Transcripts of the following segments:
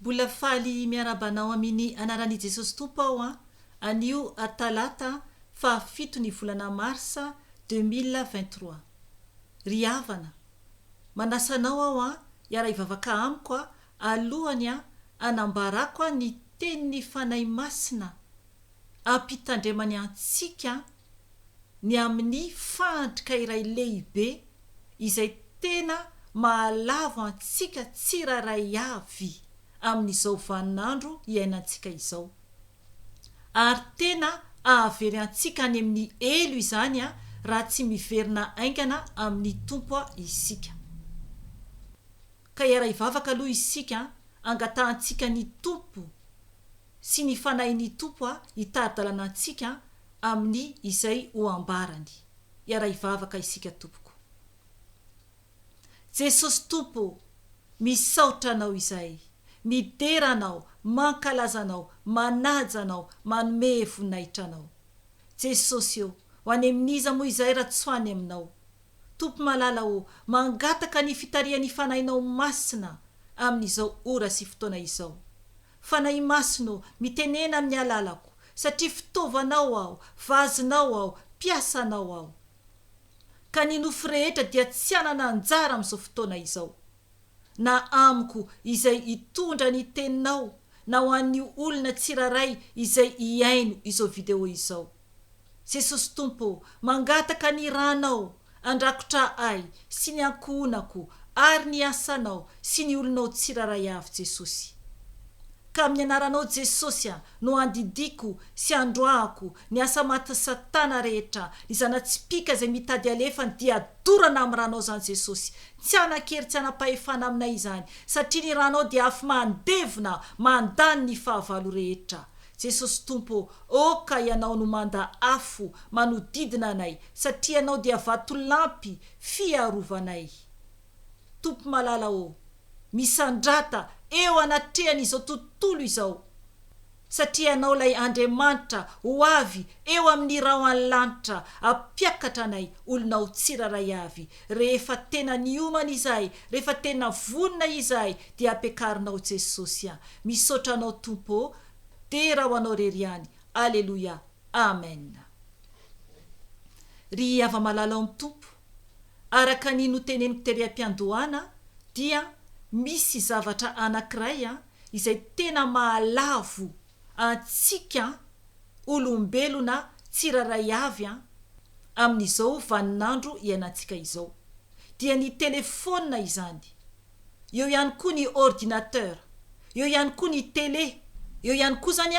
Mbola faly miarabanao amin'ny anaran'i Jesosy Tompo aho anio talata fa 7 ny volana Marsa 2023. Ry havana, manasanao aho iara ivavaka amiko alohany anambarako ny tenin'ny fanahy masina ampitandremany antsika ny amin'ny fandrika iray lehibe izay tena mahalavo antsika tsiraray avy amin'izao vaninandro iainantsika izao. Ary tena ahavery antsika any amin'ny elo izany raha tsy miverina aingana amin'ny Tompo isika. Ka iara ivavaka aloha isika angatahantsika ny Tompo sy ny fanahin'ny Tompo hitady-dalana antsika amin'ny izay ho ambarany. Iara ivavaka isika tompoko. Jesosy Tompo, misaotra anao izay, mideranao, mankalazanao, manajanao, manome voninahitra anao. Jesosy eo, ho any amin'iza moa izay raha tsy ho any aminao. Tompo malala mangataka ny fitarian'ny fanahinao masina amin'izao ora sy fotoana izao. Fanahy masina mitenena amin'ny alalako, satria fitaovanao aho, vazinao aho, piasanao aho. Ka ny nofo rehetra dia tsy anana anjara amin'izao fotoana izao. Na amiko izay hitondra ny teninao, na ho an'ny olona tsiraray izay hiaino izao video izao. Jesosy Tompo, mangataka ny ranao, andrakotra ahy sy ny ankohonako, ary ny asanao sy ny olonao tsiraray avy Jesosy. Ka amin'ny anaranao Jesosy no andidiko sy androahako ny asa maty Satana rehetra, ny zanatsipika izay mitady alefany dia dorana amin'ny ranao zany Jesosy. Tsy anakery, tsy anapahefana aminay izany, satria ny ranao dia afy mandevina, mandany ny fahavalo rehetra. Jesosy Tompo, oka ianao no manda afo manodidina anay, satria ianao dia vato lampy fiarovanay. Tompo malala misandrata eo anatrehany izao tontolo izao, satria ianao lay Andriamanitra ho avy eo amin'ny rahoan'ny lanitra ampiakatra anay olonao tsiraray avy. Rehefa tena niomana izahay, rehefa tena vonina izahay, dia ampiakarinao Jesosy. Misaotra anao Tompo, dera ho anao reriany. Aleluia, amen. Ry hava-malala amin'ny Tompo, araka ny noteneniko tery am-piandohana dia misy zavatra anankiray izay tena mahalavo antsika olombelona tsiraray avy amin'izao vaninandro iainantsika izao. Dia ny telefona izany, eo ihany koa ny ordinateur, eo ihany koa ny télé, eo ihany koa zany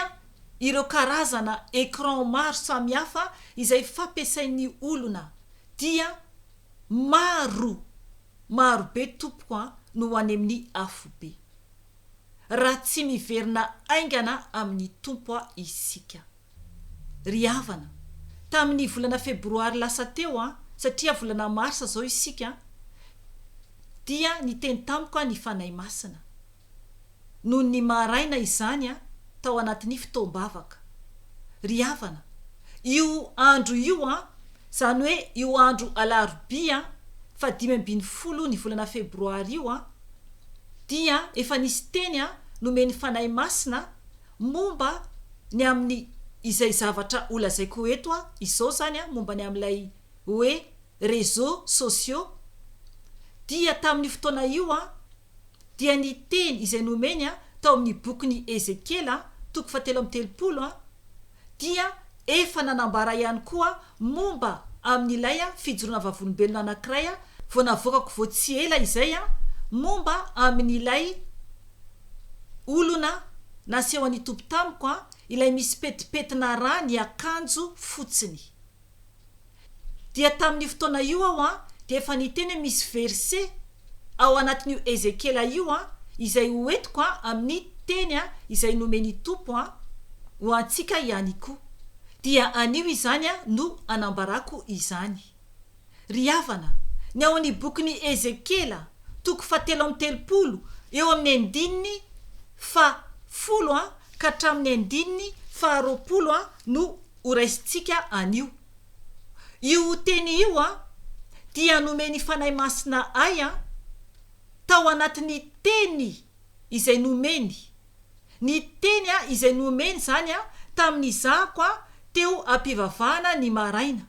ireo karazana écran maro samihafa izay fampiasain'ny olona, dia maro be tompoko no ho any amin'ny afobe. Raha tsy miverina aingana amin'ny Tompo isika. Ry havana, tamin'ny volana Febroary lasa teo satria volana Marsa zao isika, dia niteny tamiko ny fanahy masina. Noho ny maraina izany tao anatin'ny fitoam-bavaka. Ry havana, io andro io zany hoe io andro alarobia fa 15 ny volana Febroary io dia efa nisy teny nomeny fanahy masina momba ny amin'ny izay zavatra olazaiko eto izao zany momba ny amin'ilay hoe réseaux sociaux. Dia tamin'ny fotoana io dia ny teny izay nomeny tao amin'ny bokyny Ezekela 7:30 dia efa nanambara ihany koa momba amin'ilay fijoroana vavolombelona anankiray vao navokako vao tsy ela izay momba amin'ilay olona naseho an'ny Tompo tamiko ilay misy petipetina rà ny akanjo fotsiny. Dia tamin'ny fotoana io dia efa niteny misy verset ao anatin'io Ezekela io izay hoentiko amin'ny teny izay nomeny Tompo ho antsika ihany koa. Dia anio izany no anambarako izany. Ry havana, ny ao amin'ny bokyny Ezekela 7:30 eo amin'ny andininy 10 ka hatramin'ny andininy 20 no horaisintsika anio. Io teny io dia nomeny fanahy masina tao anatin'ny teny izay nomeny ny teny izay nomeny zany tamin'izako teo ampivavahana ny maraina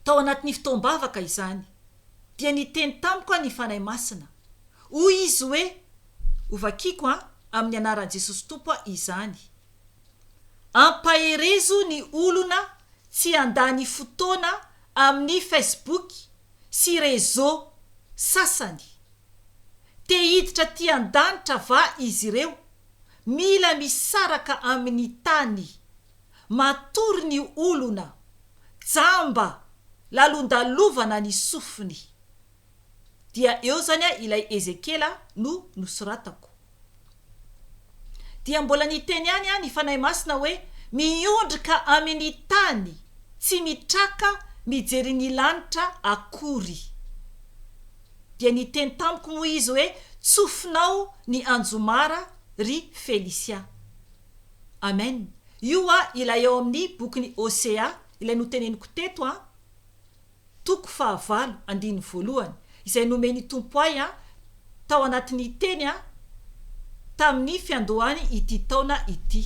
tao anatin'ny fotoam-bavaka izany dia ny teny tamiko ny fanahy masina hoy izy hoe ovakiko amin'ny anaran'i Jesosy Tompo izany ampaherezo ny olona tsy andany fotoana amin'ny Facebook sy réseau sasany te hiditra ty andanitra va izy ireo mila misaraka amin'ny tany matory ny olona jamba lalondalovana ny sofiny dia eo zany ilay Ezekela no nosoratako dia mbola ny teny ihany ny fanahy masina hoe miondrika amin'ny tany tsy mitraka mijery ny lanitra akory dia ny teny tamiko moa izy hoe tsofinao ny anjomara ry Felicia amen io ilay eo amin'ny bokyny Osea ilay noteneniko teto toko 9:1 izay nomeny Tompo ahy tao anatin'ny teny tamin'ny fiandohany ity taona ity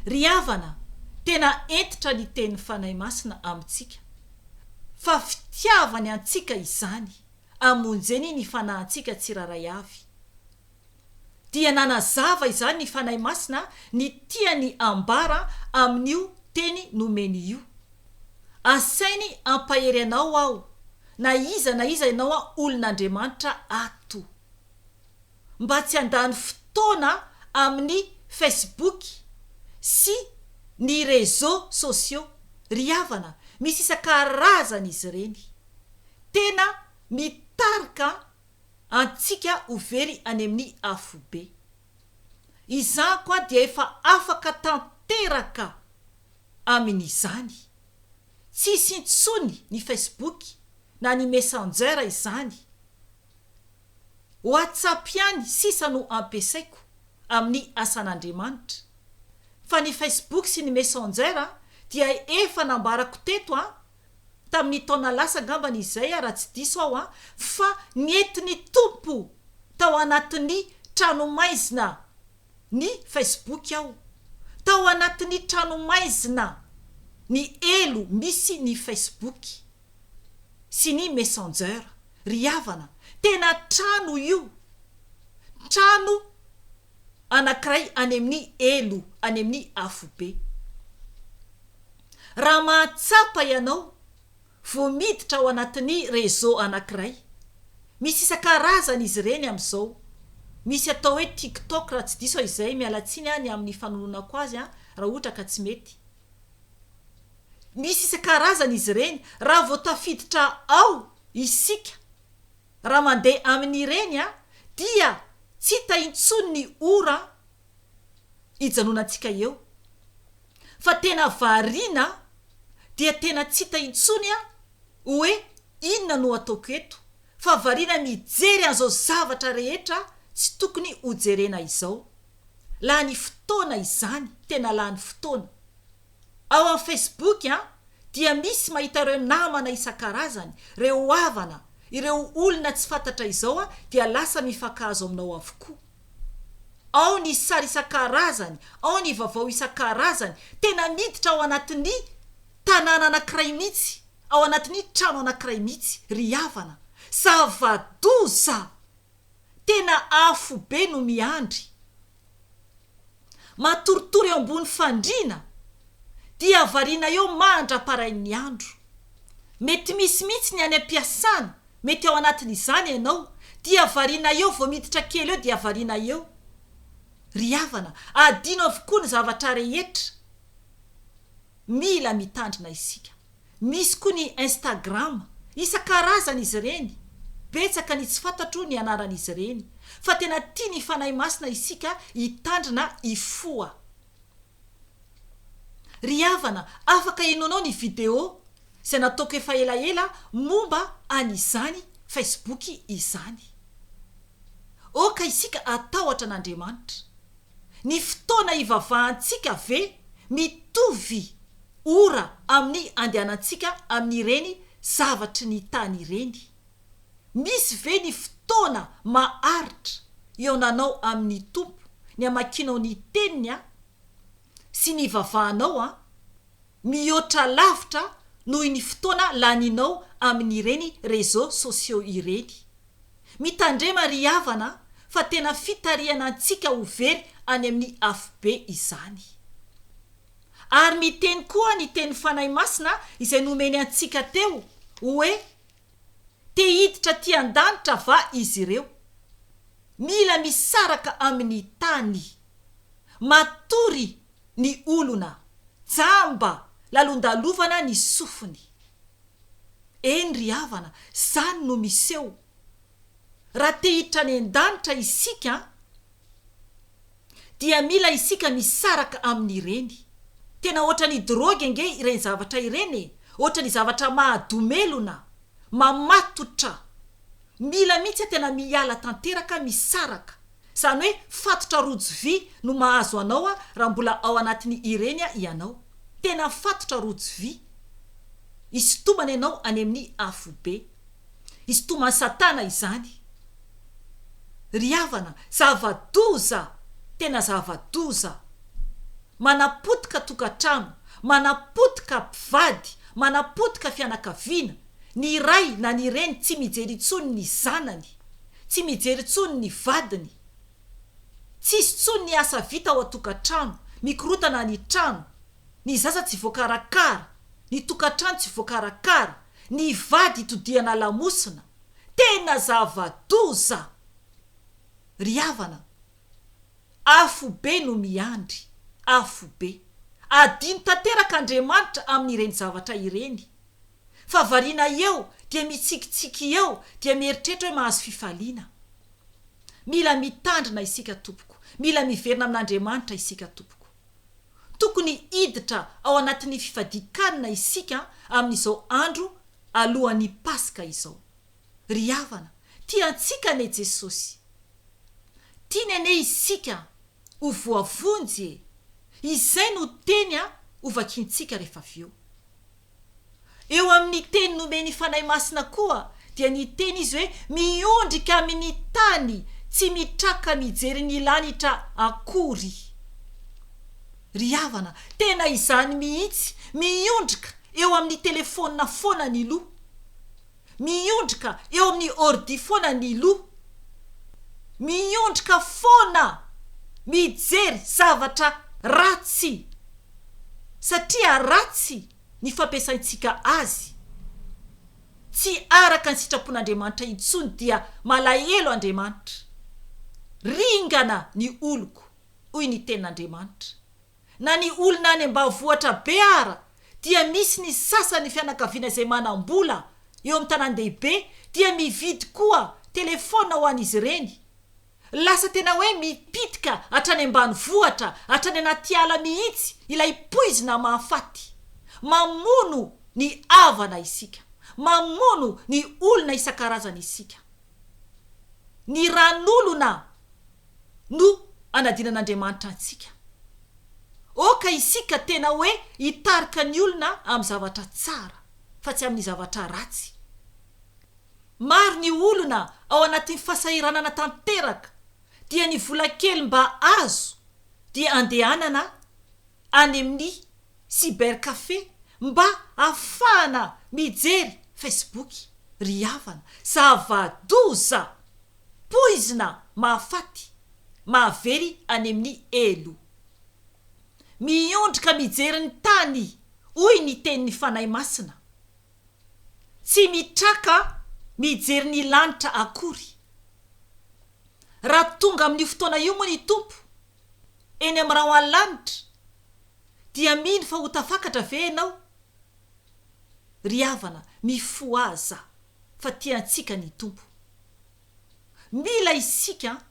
ry havana tena entitra ny teny fanahy masina amintsika fa fitiavany antsika izany amonjeny ny fanahintsika tsiraray avy dia nanazava izany ny fanahy masina ny tiany ambara amin'io teny nomeny io asainy ampahery anao aho na iza ianao olon'Andriamanitra ato mba tsy andany fotoana amin'ny Facebook sy ny réseaux sociaux ry havana misy isan-karazany izy ireny tena mitarika antsika overy any amin'ny afobe izako dia efa afaka tanteraka amin'izany tsy sintsony ny Facebook na ny Messenger izany WhatsApp ihany sisa no ampiasaiko amin'ny asan'Andriamanitra fa ny Facebook sy ny Messenger dia efa nambarako teto tamin'ny taona lasa ngambany izay raha tsy diso aho fa nientin'ny Tompo tao anatin'ny tranomaizina ny Facebook aho tao anatin'ny tranomaizina ny elo misy ny Facebook sy ny Messenger ry havana tena trano io trano anankiray any amin'ny elo any amin'ny afobe raha mahatsapa ianao vo miditra ao anatin'ny réseau anankiray misy isan-karazany izy ireny amin'izao misy atao hoe TikTok raha tsy diso izay mialatsiny any amin'ny fanononako azy raha ohatra ka tsy mety misy isan-karazany izy ireny raha vo tafiditra ao isika raha mandeha amin'ireny dia tsy taintsony ny ora ijanonantsika eo fa tena variana dia tena tsy taintsony hoe inona no ataoko eto fa variana mijery an'izao zavatra rehetra tsy tokony hojerena izao lany fotoana izany tena lany fotoana ao amin'ny Facebook dia misy mahita ireo namana isan-karazany reo havana ireo olona tsy fantatra izao dia lasa mifankahazo aminao avokoa ao ny sary isan-karazany ao ny vaovao isan-karazany tena miditra ao anatin'ny tanàna anankiray mihitsy ao anatin'ny trano anankiray mihitsy ry havana zava-doza tena afobe no miandry matoritory eo ambony fandriana dia variana eo mandra-parain'ny andro mety misy mihitsy ny any am-piasana mety ao anatin'izany ianao dia variana eo vo miditra kely eo dia variana eo ry havana adino avokoa ny zavatra rehetra mila mitandrina isika misy koa ny Instagram isan-karazany izy ireny betsaka ny tsy fantatro ny anaran'izy ireny fa tena tia ny fanahy masina isika hitandrina ifoa ry havana afaka inonao ny video izay nataoko efa elaela momba an'izany Facebook izany oka isika atahotra an'Andriamanitra ny fotoana ivavahantsika ve mitovy ora amin'ny andehanantsika amin'ireny zavatry ny tany ireny misy ve ny fotoana maharitra eonanao amin'ny tompo ny amakinao ny teniny a sy ny vavahanao a mihoatra lavitra noho ny fotoana laninao amin'ireny réseaux sociaux ireny. Mitandrema ry havana fa tena fitariana antsika ho very any amin'ny afobe izany. Ary miteny koa ny teny fanahy masina izay nomeny antsika teo hoe te hiditra ty an-danitra va izy ireo. Mila misaraka amin'ny tany, matory ny olona, jamba lalondalovana ny sofiny. Eny ry havana, zany no miseho. Raha te hiditra ny an-danitra isika dia mila isika misaraka amin'ireny. Tena ohatra ny drogue nge ireny zavatra ireny, ohatra ny zavatra mahadomelona, mamatotra. Mila mitsy tena miala tanteraka misaraka. Zany hoe fatotra rojo vy no mahazo anao raha mbola ao anatin'ny ireny ianao. Tena fatotra rojo vy. Isitomana ianao any amin'ny afobe. Isitomana satana izany. Ry havana, zava-doza, tena zava-doza. Manapotika tokantrano, manapotika mpivady, manapotika fianakaviana. Ny ray na ny reny tsy mijery intsony ny zanany, tsy mijery intsony ny vadiny. Tsisy intsony ny asa vita ao atokantrano, mikorotana ny trano. Ny zaza tsy voakarakara, ny tokantrano tsy voakarakara, ny vady itodiana lamosina. Tena zava-doza. Ry havana, afobe no miandry, afobe. Adino tanteraka Andriamanitra amin'ireny zavatra ireny. Fa variana eo dia mitsikitsiky eo dia mieritreritra hoe mahazo fifaliana. Mila mitandrina isika tompoko, mila miverina amin'Andriamanitra isika tompoko. Tokony hiditra ao anatin'ny fifadikanana isika amin'izao andro alohan'ny Paska izao. Ry havana, tiantsika ne Jesosy. Tiany isika ho voavonjy. Izay no teny ho vakintsika rehefa avy eo. Eo amin'ny teny nomeny fanahy masina koa dia ny teny izy hoe miondrika amin'ny tany, tsy mitraka mijery ny lanitra akory. Ry havana, tena izany mihitsy, miondrika eo amin'ny telefona foana ny loha. Miondrika eo amin'ny ordi foana ny loha. Miondrika foana mijery zavatra ratsy. Satria ratsy ny fampiasaintsika azy. Tsy araka ny sitrapon'Andriamanitra intsony dia malahelo Andriamanitra. Ringana ny oloko, hoy ny tenin'Andriamanitra. Na ny olona any ambanivohitra be ara dia misy ny sasany fianakaviana izay manam-bola eo amin'ny tanan-dehibe dia mividy koa telefona ho an'izy ireny. Lasa tena hoe mipitika hatrany ambanivohitra, hatrany anaty ala mihitsy ilay poizina mahafaty. Mamono ny havana isika, mamono ny olona isan-karazany isika. Ny ran'olona no anadinan'Andriamanitra antsika. Oka isika tena hoe hitarika ny olona amin'ny zavatra tsara fa tsy amin'ny zavatra ratsy. Maro ny olona ao anatin'ny fahasahiranana tanteraka dia ny vola kely mba azo dia andehanana any amin'ny cybercafé mba afahana mijery Facebook. Ry havana, zava-doza, poizina mahafaty, mahavery any amin'ny elo. Miondrika mijery ny tany, hoy ny tenin'ny fanahy masina. Tsy mitraka mijery ny lanitra akory. Raha tonga amin'ny fotoana io moa ny tompo eny amin'ny raha ho lanitra dia mino fa ho tafakatra ve ianao. Ry havana, mifoaza fa tiantsika ny tompo. Mila isika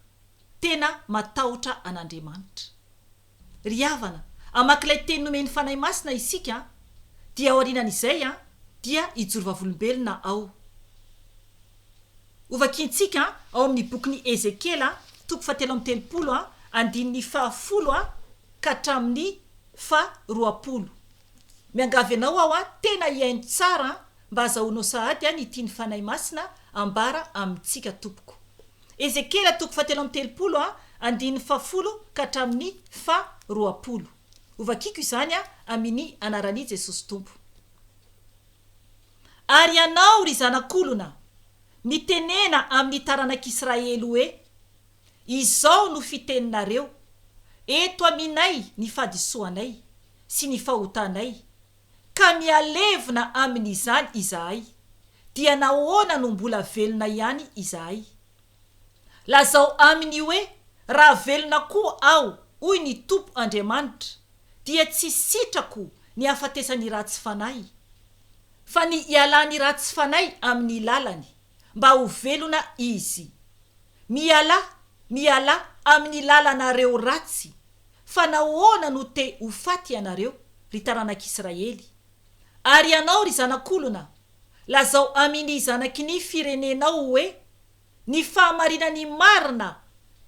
tena matahotra an'Andriamanitra. Ry havana, amak'ilay teny nomeny fanahy masina isika dia ao aorianan'izay dia hijoro vavolombelona ao. Ovakintsika ao amin'ny bokin'ny Ezekiela, toko 7:30, andininy 10 ka hatramin'ny 20. Miangavy anao ao tena iaino tsara mba azahoanao sahady ny tiany fanahy masina ambara amintsika tompoko. Ezekela toko 7 andiny 10 ka hatramin'ny 20 ovakiko izany amin'ny anaran'i Jesosy Tompo. Ary ianao ry zanak'olona, mitenena amin'ny taranak'Israely hoe, izao no fiteninareo, eto aminay ny fahadisoanay sy ny fahotanay, ka mialevina amin'izany izahay, dia nahoana no mbola velona ihany izahay. Lazao aminy hoe, raha velona koa aho, hoy ny Tompo Andriamanitra, dia tsy sitrako ny hafatesany ratsy fanahy, fa ny ialany ratsy fanahy amin'ny lalany, mba ho velona izy. Miala amin'ny lalanareo ratsy, fa nahoana no te ho faty ianareo ry taranak'Israely. Ary ianao ry zanak'olona, lazao amin'ny zanaky ny firenenao hoe, ny fahamarinany marina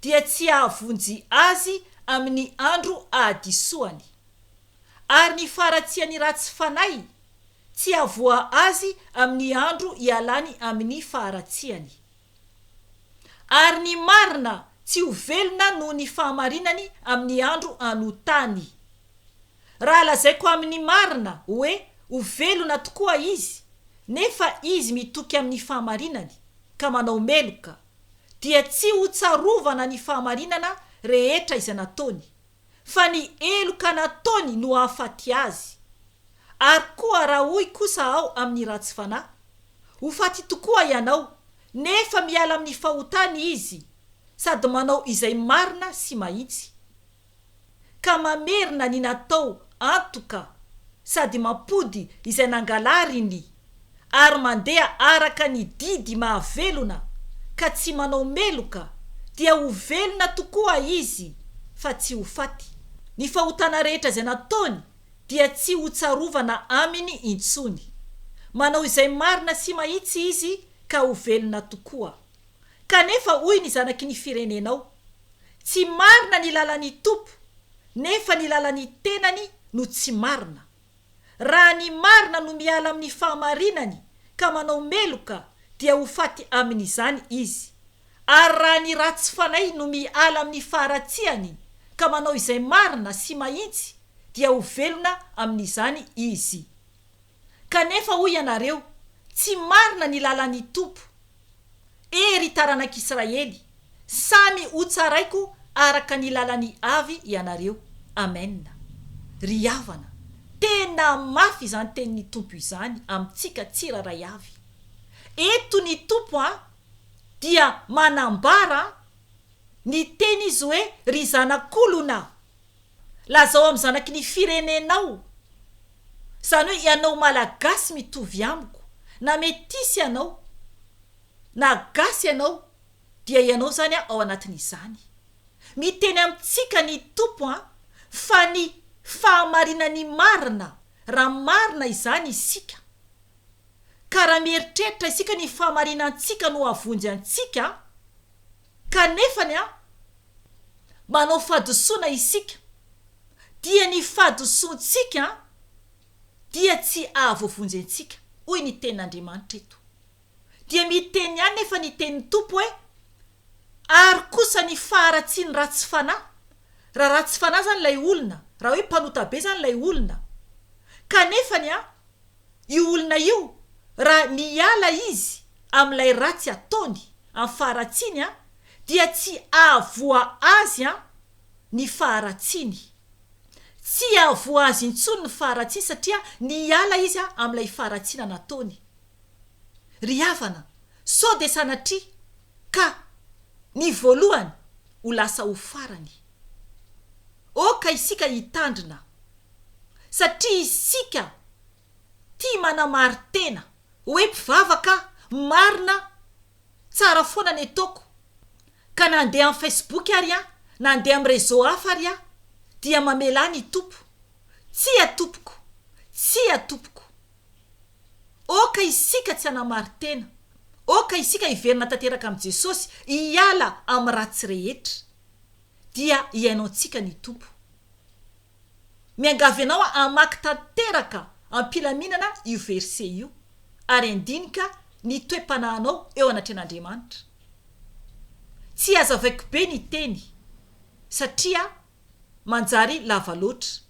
dia tsy ahavonjy azy amin'ny andro ahadisoany, ary ny faharatsiany ratsy fanahy tsy avoa azy amin'ny andro ialany amin'ny faharatsiany. Ary ny marina tsy ho velona noho ny fahamarinany amin'ny andro anotany. Raha lazaiko amin'ny marina hoe ho velona tokoa izy, nefa izy mitoky amin'ny fahamarinany ka manao meloka, dia tsy ho tsarovana ny fahamarinana rehetra izay nataony, fa ny eloka nataony no hahafaty azy. Ary koa raha hoy kosa aho amin'ny ratsy fanahy, ho faty tokoa ianao, nefa miala amin'ny fahotany izy, sady manao izay marina sy mahitsy, ka mamerina ny natao antoka sady mampody izay nangalariny, ary mandeha araka ny didy mahavelona ka tsy manao meloka, dia ho velona tokoa izy fa tsy ho faty. Ny fahotana rehetra izay nataony dia tsy ho tsarovana aminy intsony. Manao izay marina sy mahitsy izy ka ho velona tokoa. Kanefa hoy ny zanaky ny firenenao, tsy marina ny lalan'ny Tompo, nefa ny lalan'ny tenany no tsy marina. Raha ny marina no miala amin'ny fahamarinany ka manao meloka, dia ho faty amin'izany izy. Ary raha ny ratsy fanahy no miala amin'ny faharatsiany ka manao izay marina sy mahitsy, dia ho velona amin'izany izy. Kanefa hoy ianareo, tsy marina ny lalan'ny Tompo. Ry taranak'Israely, samy ho tsaraiko araka ny lalany avy ianareo. Amen. Ry havana, tena mafy izany tenin'ny Tompo izany amintsika tsiraray avy. Eto ny Tompo dia manambara ny teny izy hoe, ry zanak'olona, lazao amin'ny zanaky ny firenenao. Zany hoe ianao malagasy mitovy amiko, na metisy ianao, na gasy ianao, dia ianao zany ao anatin'izany. Miteny amintsika ny Tompo fa ny fahamarinany marina, raha marina izany isika, ka raha mieritreritra isika ny fahamarinantsika no avonjy antsika, kanefany manao fahadisoana isika, dia ny fahadisoantsika dia tsy ahavoavonjy antsika. Hoy ny tenin'Andriamanitra eto. Dia miteny ihany nefa ny tenin'ny Tompo hoe, ary kosa ny faharatsiany ratsy fanahy. Raha ratsy fanahy zany lay olona, raha hoe mpanota be zany lay olona, kanefany io olona io, raha miala izy amin'ilay ratsy ataony amin'ny faharatsiany, dia tsy ahavoa azy ny faharatsiany. Tsy ahavoa azy intsony ny faharatsiany, satria niala izy amin'ilay faharatsiana nataony. Ry havana, sao de sanatria ka ny voalohany ho lasa ho farany. Oka isika hitandrina, satria isika tia manamary tena hoe mpivavaka marina tsara foana ny ataoko, ka nandeha amin'ny Facebook ary nandeha amin'ny réseau hafa ary dia mamela ny Tompo. Tsy atompoko, tsy atompoko. Oka isika tsy hanamary tena, oka isika hiverina tanteraka amin'ny Jesosy, hiala amin'ny ratsy rehetra, dia hiainantsika ny Tompo. Miangavy ianao amaky tanteraka ampilaminana io verset io, ary andinika ny toe-panahinao eo anatren'Andriamanitra. tsy azavaiko be ny teny satria manjary lava loatra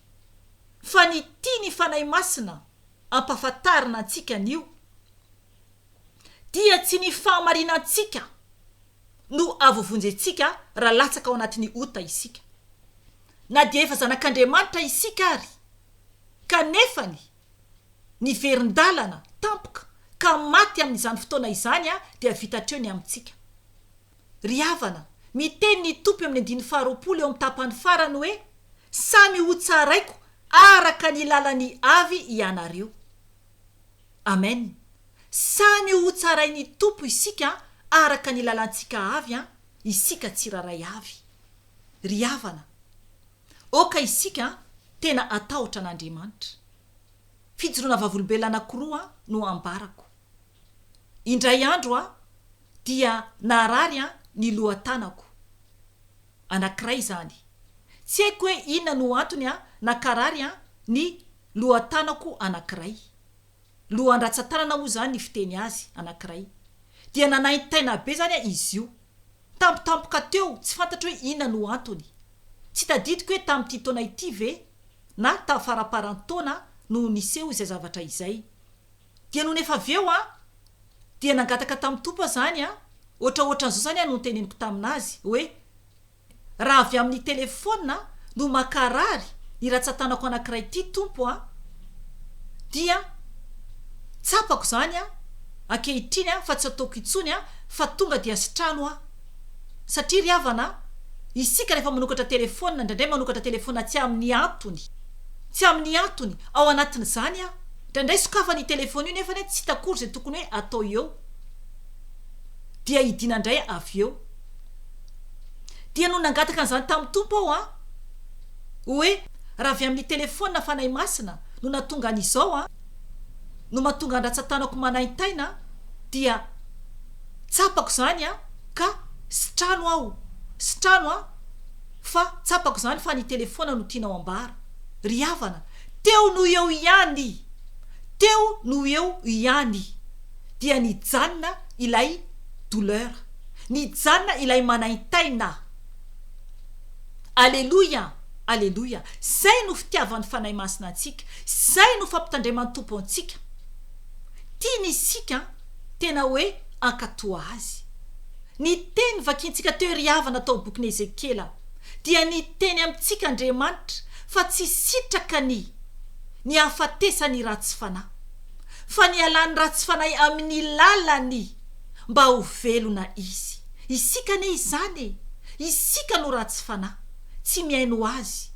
fa ny tia ny fanahy masina ampahafantarina antsika an'io dia tsy ny fahamarinantsika no avovonjentsika raha latsaka ao anatin'ny ota isika na dia efa zanak'Andriamanitra isika ary kanefany ny verin-dalana tampoka ka maty amin'izany fotoana izany dia vitatreo ny amintsika. Ry havana, miteny ny tompo amin'ny 9:20 eo amin'ny tapany farany hoe samy ho tsaraiko araka ny lalany avy ianareo. Amen. Samy ho tsarainy tompo isika araka ny lalantsika avy isika tsiraray avy. Ry havana, oka isika tena atahotra an'Andriamanitra. Fijoroana vavolombelona anankiroa no ambarako. Indray andro dia narary ny lohatanako. Anankiray izany. Tsy haiko hoe inona no antony nakarary ny lohatanako anankiray. Lohan-dratsan-tanana moa zany ny fiteny azy anankiray. Dia nanaintaina be zany izy io. Tampotampoka teo tsy fantatro hoe inona no antony. Tsy tadidiko hoe tamin'ity taona ity ve na tafaraparan-taona no niseho izay zavatra izay. Dia no nefa aveo dia nangataka tamin'ny tompo zany ohatraohatran'izao zany no teneniko taminazy hoe raha avy amin'ny telefona no makarary ny ratsan-tanako anankiray ity tompo dia tsapako zany ankehitriny fa tsy ataoko itsony fa tonga dia sitrano satria ry havana isika rehefa manokatra telefona indraindray manokatra telefona tsy amin'ny antony ao anatin'izany indraindray sokafa ny telefona io nefa tsy takory zay tokony hoe atao eo dia idinandray avy eo dia no nangataka an'izany tamin'ny tompo ao hoe raha avy amin'ny telefona fanahy masina no natonga an'izao no mahatonga an-dratsan-tanako manaintaina dia tsapako zany ka sitrano fa tsapako zany fa ny telefona no tianao ambara. Ry havana, teo no eo ihany dia nijanona ilay douleur, nijanona ilay manaintaina. Alleluia, zay no fitiavan'ny fanahy masina antsika, zay no fampitandreman'ny tompo antsika. Tiany isika tena hoe ankatoa azy. Ny teny vakiantsika teo ry havana tao bokin'i Ezekela dia ny teny amintsika Andriamanitra fa tsy sitraka ny hafatesany ratsy fanahy fa ny alany ratsy fanahy amin'ny lalany mba ho velona izy. Isika ne izany isika no ratsy fanahy tsy miaino azy.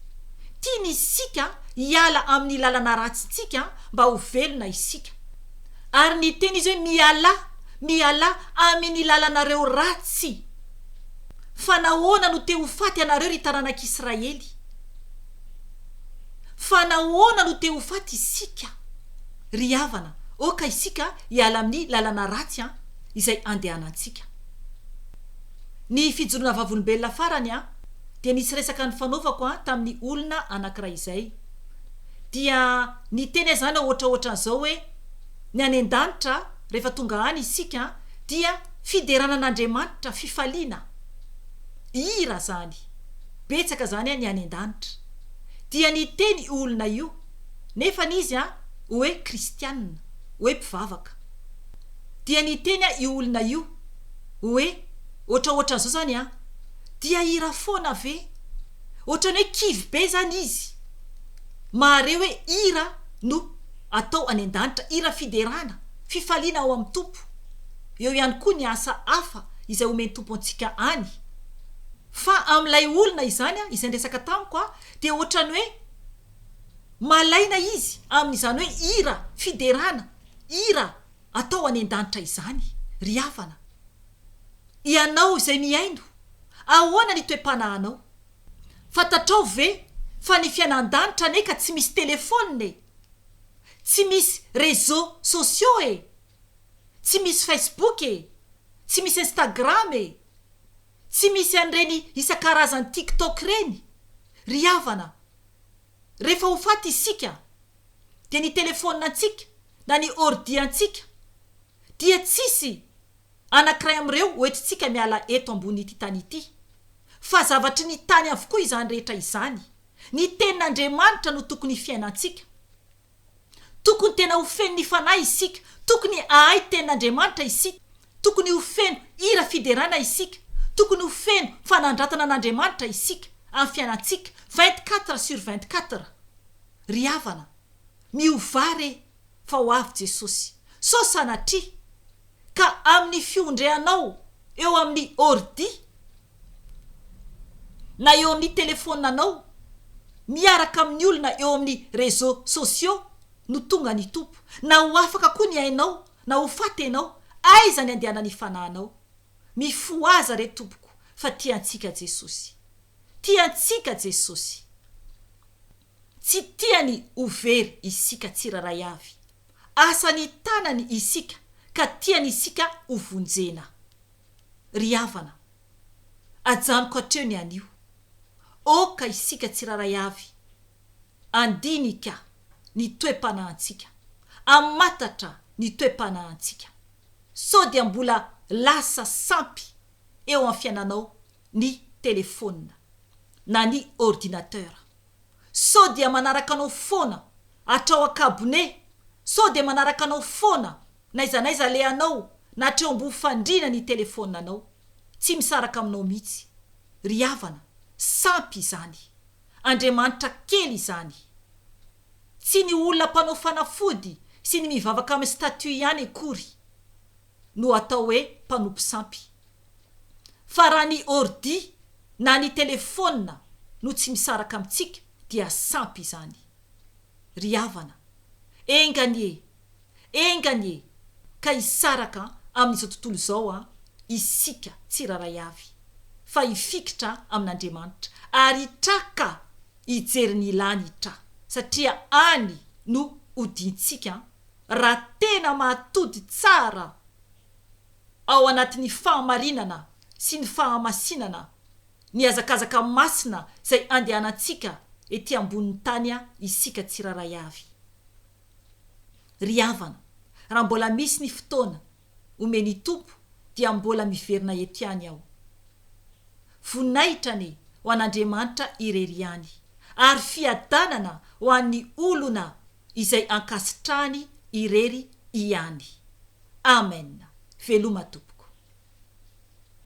Tiany isika hiala amin'ny lalana ratsintsika mba ho velona isika. Ary ny teny izy hoe miala amin'ny lalanareo ratsy. Fa nahoana no te ho faty anareo ry taranak'Israely? Fa nahoana no te ho faty isika? Ry havana, oka isika hiala amin'ny lalana ratsy izay andehanantsika. Ny fijoroana vavolombelona farany dia nisy resaka ny fanaovako tamin'ny olona anankiray izay. Dia ny teny zany ohatraohatran'izao hoe ny any an-danitra rehefa tonga any isika dia fideranan'Andriamanitra, fifaliana. Ira zany. Betsaka zany ny any an-danitra. Dia ny teny olona io nefa n'izy hoe kristianina, hoe mpivavaka. Dia ny teny io olona io hoe ohatraohatran'izao zany dia ira foana ve? Ohatrany hoe kivy be zany izy. Mare hoe ira no atao any an-danitra, ira fiderana, fifaliana ao amin'ny tompo. Eo ihany koa ny asa hafa izay omeny tompo antsika any. Fa amin'ilay olona izany izay ndresaka tamiko dia ohatrany hoe malaina izy amin'izany hoe ira fiderana, ira atao any an-danitra izany. Ry havana, ianao izay miaino, ahoana ny toe-panahinao? Fantatrao ve fa ny fiainan-danitra neka tsy misy telefona, tsy misy réseaux sociaux tsy misy Facebook tsy misy Instagram tsy misy an'ireny isan-karazany TikTok reny. Ry havana, rehefa ho faty isika dia ny telefona antsika na ny ordi antsika dia tsisy anankiray amin'ireo hoentintsika miala eto ambony ity tany ity fa zavatry ny tany avokoa izany rehetra izany ny tenin'Andriamanitra no tokony fiainantsika tokony tena ho feno ny fanahy isika tokony ahay tenin'Andriamanitra isika tokony ho feno ira fiderana isika tokony ho feno fanandratana an'Andriamanitra isika amin'ny fiainantsika 24/24 ry havana miovare fa ho avy Jesosy so sanatria ka amin'ny fiondreanao eo amin'ny ordi na eo amin'ny telefonanao miaraka amin'ny olona eo amin'ny réseaux sociaux no tonga ny tompo na ho afaka koa ny ainao na ho fatenao aiza ny andehanana ny fanahinao mifoaza re tompoko fa tiantsika Jesosy tiantsika Jesosy tsy tiany overy isika tsiraray avy asany tanany isika ka tiany isika hovonjena ry havana ajanoko hatreo ny anio oka isika tsiraray avy andinika ny toe-panahintsika amatatra ny toe-panahintsika so dia mbola lasa sampy eo amin'ny fiainanao ny telefona na ny ordinateur so dia manaraka anao foana atrao akabone so dia manaraka anao foana naizanaiza le anao na hatreo mbo fandrina ny telefonanao tsy misaraka aminao mihitsy ry havana sampy izany Andriamanitra kely izany tsy ny olona mpanao fanafody sy ny mivavaka amin'ny statut ihany akory no atao hoe mpanompo sampy fa raha ny ordi na ny telefona no tsy misaraka amintsika dia sampy izany ry havana enganie ka hisaraka amin'izao tontolo izao isika tsiraray avy fa hifikitra amin'Andriamanitra ary traka hijery ny ilany tra satria any no odintsika raha tena mahatody tsara ao anatin'ny fahamarinana sy ny fahamasinana ny azakazaka masina izay andehanantsika ety ambonin'ny tany isika tsiraray avy ry havana raha mbola misy ny fotoana omeny tompo dia mbola miverina eto ihany aho vonaitrany ho an'Andriamanitra ireriany ary fiadanana ho an'ny olona izay ankasitrahany irery ihany amen veloma tompo